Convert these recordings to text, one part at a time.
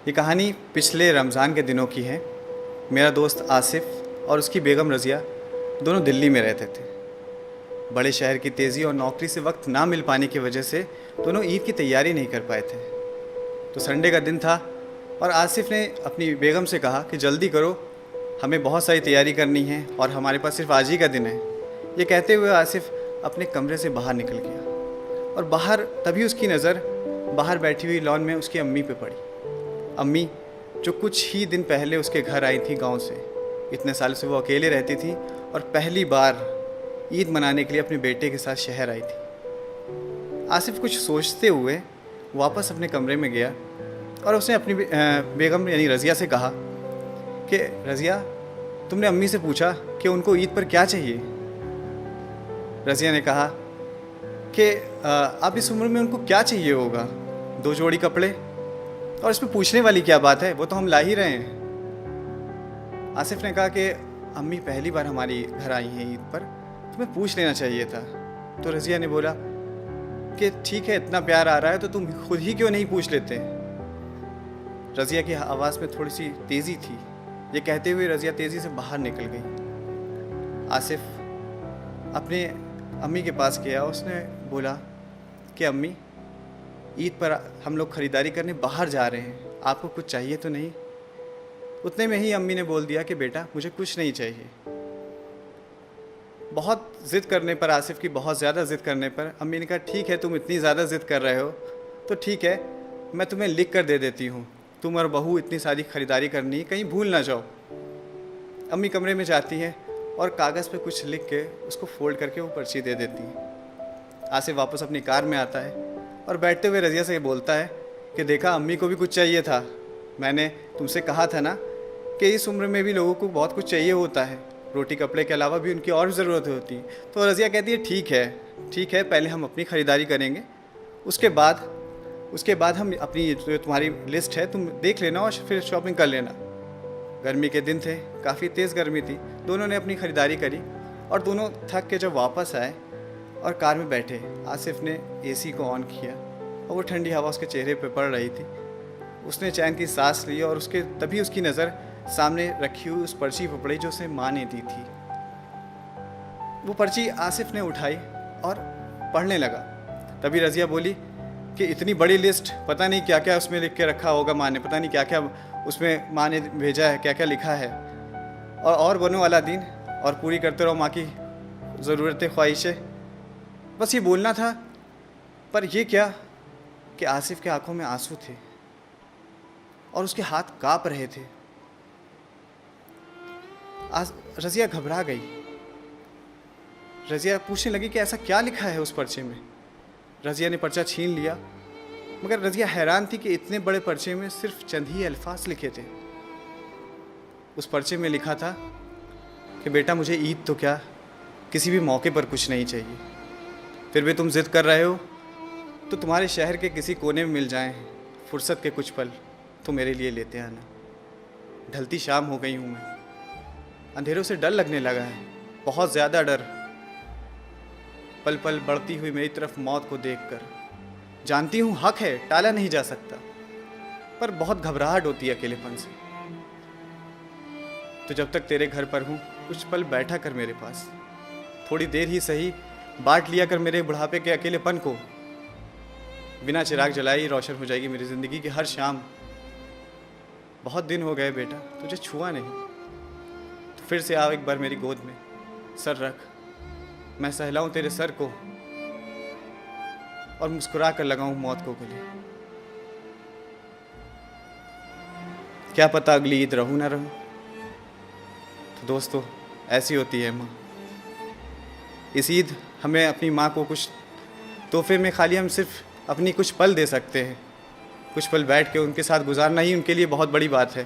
ये कहानी पिछले रमज़ान के दिनों की है। मेरा दोस्त आसिफ़ और उसकी बेगम रज़िया दोनों दिल्ली में रहते थे। बड़े शहर की तेज़ी और नौकरी से वक्त ना मिल पाने की वजह से दोनों ईद की तैयारी नहीं कर पाए थे। तो संडे का दिन था और आसिफ़ ने अपनी बेगम से कहा कि जल्दी करो, हमें बहुत सारी तैयारी करनी है और हमारे पास सिर्फ आज ही का दिन है। ये कहते हुए आसिफ़ अपने कमरे से बाहर निकल गया और बाहर तभी उसकी नज़र बाहर बैठी हुई लॉन में उसकी अम्मी पे पड़ी। अम्मी जो कुछ ही दिन पहले उसके घर आई थी गांव से। इतने साल से वो अकेले रहती थी और पहली बार ईद मनाने के लिए अपने बेटे के साथ शहर आई थी। आसिफ़ कुछ सोचते हुए वापस अपने कमरे में गया और उसने अपनी बेगम यानी रज़िया से कहा कि रज़िया, तुमने अम्मी से पूछा कि उनको ईद पर क्या चाहिए? रज़िया ने कहा कि अब इस उम्र में उनको क्या चाहिए होगा, 2 जोड़ी कपड़े, और इसमें पूछने वाली क्या बात है, वो तो हम ला ही रहे हैं। आसिफ़ ने कहा कि अम्मी पहली बार हमारी घर आई हैं ईद पर, तुम्हें पूछ लेना चाहिए था। तो रज़िया ने बोला कि ठीक है, इतना प्यार आ रहा है तो तुम खुद ही क्यों नहीं पूछ लेते। रज़िया की आवाज़ में थोड़ी सी तेज़ी थी। ये कहते हुए रज़िया तेज़ी से बाहर निकल गई। आसिफ़ अपने अम्मी के पास गया। उसने बोला कि अम्मी, ईद पर हम लोग ख़रीदारी करने बाहर जा रहे हैं, आपको कुछ चाहिए तो नहीं? उतने में ही अम्मी ने बोल दिया कि बेटा मुझे कुछ नहीं चाहिए। बहुत ज़िद करने पर, आसिफ़ की बहुत ज़्यादा ज़िद करने पर अम्मी ने कहा ठीक है, तुम इतनी ज़्यादा ज़िद कर रहे हो तो ठीक है, मैं तुम्हें लिख कर दे देती हूँ। तुम और बहू इतनी सारी ख़रीदारी करनी है, कहीं भूल ना जाओ। अम्मी कमरे में जाती हैं और कागज़ पे कुछ लिख के उसको फ़ोल्ड करके वो पर्ची दे देती हैं। आसिफ़ वापस अपनी कार में आता है और बैठते हुए रज़िया से बोलता है कि देखा, अम्मी को भी कुछ चाहिए था। मैंने तुमसे कहा था ना कि इस उम्र में भी लोगों को बहुत कुछ चाहिए होता है, रोटी कपड़े के अलावा भी उनकी और ज़रूरत होती है। तो रज़िया कहती है ठीक है, पहले हम अपनी ख़रीदारी करेंगे, उसके बाद हम अपनी जो तुम्हारी लिस्ट है तुम देख लेना और फिर शॉपिंग कर लेना। गर्मी के दिन थे, काफ़ी तेज़ गर्मी थी। दोनों ने अपनी ख़रीदारी करी और दोनों थक के जब वापस आए और कार में बैठे, आसिफ़ ने एसी को ऑन किया और वो ठंडी हवा उसके चेहरे पे पड़ रही थी। उसने चैन की सांस ली और तभी उसकी नज़र सामने रखी हुई उस पर्ची पर पड़ी जो उसे माँ ने दी थी। वो पर्ची आसिफ़ ने उठाई और पढ़ने लगा। तभी रज़िया बोली कि इतनी बड़ी लिस्ट, पता नहीं क्या क्या उसमें लिख के रखा होगा माँ ने, पता नहीं क्या क्या उसमें माँ ने भेजा है, क्या क्या लिखा है। और बनो वाला दिन और पूरी करते रहो माँ की ज़रूरतें, ख्वाहिशें। बस ये बोलना था, पर ये क्या कि आसिफ़ के आंखों में आंसू थे और उसके हाथ काँप रहे थे। रज़िया घबरा गई। रज़िया पूछने लगी कि ऐसा क्या लिखा है उस पर्चे में। रज़िया ने पर्चा छीन लिया, मगर रज़िया हैरान थी कि इतने बड़े पर्चे में सिर्फ चंद ही अल्फाज लिखे थे। उस पर्चे में लिखा था कि बेटा, मुझे ईद तो क्या, किसी भी मौके पर कुछ नहीं चाहिए। फिर भी तुम ज़िद कर रहे हो तो तुम्हारे शहर के किसी कोने में मिल जाएं फुर्सत के कुछ पल, तो मेरे लिए लेते आना। ढलती शाम हो गई हूँ मैं, अंधेरों से डर लगने लगा है, बहुत ज़्यादा डर। पल पल बढ़ती हुई मेरी तरफ मौत को देखकर जानती हूँ हक है, टाला नहीं जा सकता, पर बहुत घबराहट होती है अकेलेपन से। तो जब तक तेरे घर पर हूँ, कुछ पल बैठा कर मेरे पास, थोड़ी देर ही सही बांट लिया कर मेरे बुढ़ापे के अकेलेपन को। बिना चिराग जलाए ही रोशन हो जाएगी मेरी ज़िंदगी की हर शाम। बहुत दिन हो गए बेटा तुझे छुआ नहीं, तो फिर से आओ एक बार मेरी गोद में, सर रख, मैं सहलाऊं तेरे सर को और मुस्कुरा कर लगाऊं मौत को गले। क्या पता अगली ईद रहूं ना रहूं। तो दोस्तों, ऐसी होती है माँ। इस ईद हमें अपनी माँ को कुछ तोहफे में खाली हम सिर्फ अपनी कुछ पल दे सकते हैं। कुछ पल बैठ के उनके साथ गुजारना ही उनके लिए बहुत बड़ी बात है।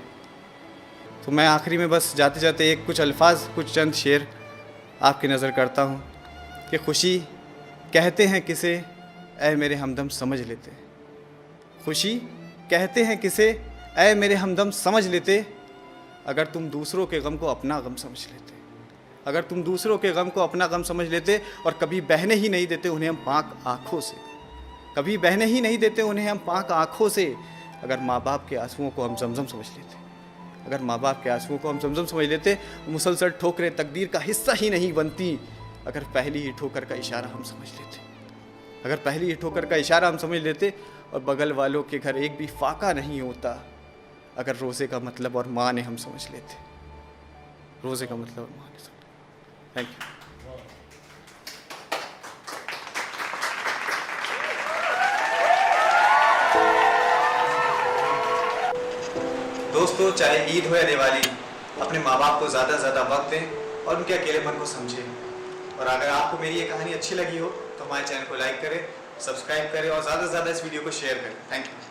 तो मैं आखिरी में बस जाते जाते कुछ अल्फाज, कुछ चंद शेर आपकी नज़र करता हूँ कि खुशी कहते हैं किसे, ऐ मेरे हमदम समझ लेते। खुशी कहते हैं किसे, ऐ मेरे हमदम समझ लेते, अगर तुम दूसरों के गम को अपना गम समझ लेते। अगर तुम दूसरों के गम को अपना गम समझ लेते और कभी बहने ही नहीं देते उन्हें हम पाक आँखों से, कभी बहने ही नहीं देते उन्हें हम पाक आँखों से, अगर माँ बाप के आंसुओं को हम जमजम समझ लेते, अगर माँ बाप के आंसुओं को हम जमजम समझ लेते, मुसलसल ठोकरें तकदीर का हिस्सा ही नहीं बनती। अगर पहली ही ठोकर का इशारा हम समझ लेते, अगर पहली ही ठोकर का इशारा हम समझ लेते, और बगल वालों के घर एक भी फाका नहीं होता। अगर रोज़े का मतलब और माँ ने हम समझ लेते, रोज़े का मतलब और माँ ने समझ। Thank you. दोस्तों, चाहे ईद हो या दिवाली, अपने माँ बाप को ज़्यादा से ज़्यादा वक्त दें और उनके अकेलेपन को समझें। और अगर आपको मेरी ये कहानी अच्छी लगी हो तो हमारे चैनल को लाइक करें, सब्सक्राइब करें और ज़्यादा से ज़्यादा इस वीडियो को शेयर करें। Thank you.